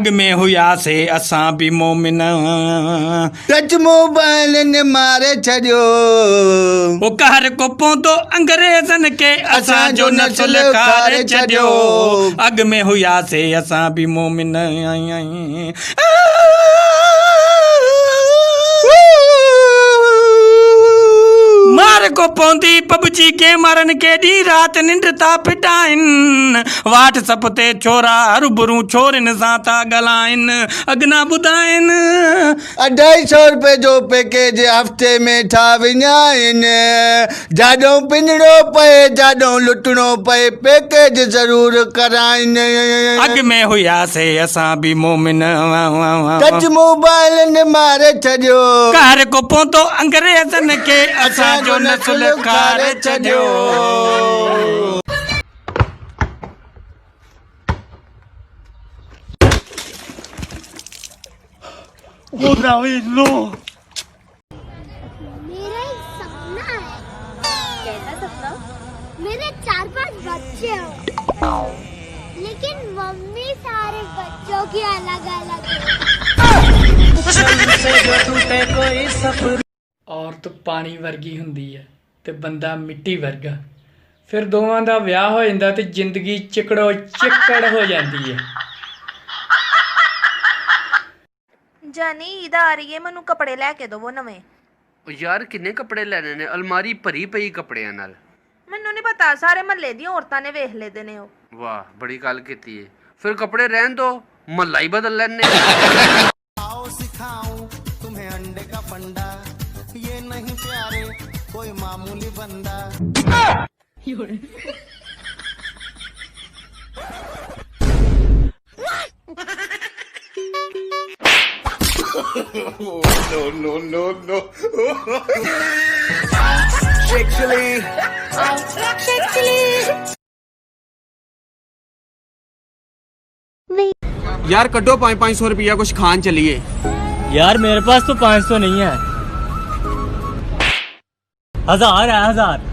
अग में हुआ से असां भी मोमिन। टच मोबाइल ने मारे छॾियो वो कहर को पौधो अंग्रेज़न के असां जो नस्ल खारे छॾियो। अग में हुआ से असां भी मोमिन। मार को पौंदी पबजी के मारन के डी रात निंड था पिटाइन। व्हाट्सएप ते छोरा रूबरू छोरन सां था ॻाल्हाइन। अगना ॿुधाइन 250 रुपए जो पैकेज हफ़्ते में ठा विञाइनि। जाॾो पिंजड़ो पए जाॾो लुटणो पए पैकेज ज़रूर कराइनि। अग में हुआसे असां भी मोमिन। टच मोबाइल ने मारे छॾियो कहर को पौंदो अंग्रेज़न के असां जो नस्ल खारे छॾियो। मेरा एक सपना है। कैसा सपना? मेरे 4-5 बच्चे हो, लेकिन मम्मी सारे बच्चों की अलग-अलग है। औरत पानी वर्गी हुंदी है ते बंदा मिट्टी वर्गा। फिर दोवां दा विआह हो जांदा ते जिंदगी चिकड़ो चिक्कड़ हो जाती है। जानी ईद आ रही है, मैनू कपड़े लैके दवो नवे। यार किन्ने कपड़े लेने ने? अलमारी भरी पई कपड़ियां नाल। मैनू नहीं पता, सारे महल्ले दी औरतां ने वेख लेदे ने। वाह बड़ी गल कीती है। फिर कपड़े रहन दो, महल्ला ही बदल लेने। आओ सिखाऊं तुम्हें अंडे का फंडा, ये नहीं प्यारे कोई मामूली बंदा। No. यार कड्डो 500 रुपया कुछ खान चलिए। यार मेरे पास तो 500 नहीं है, 1000 है 1000।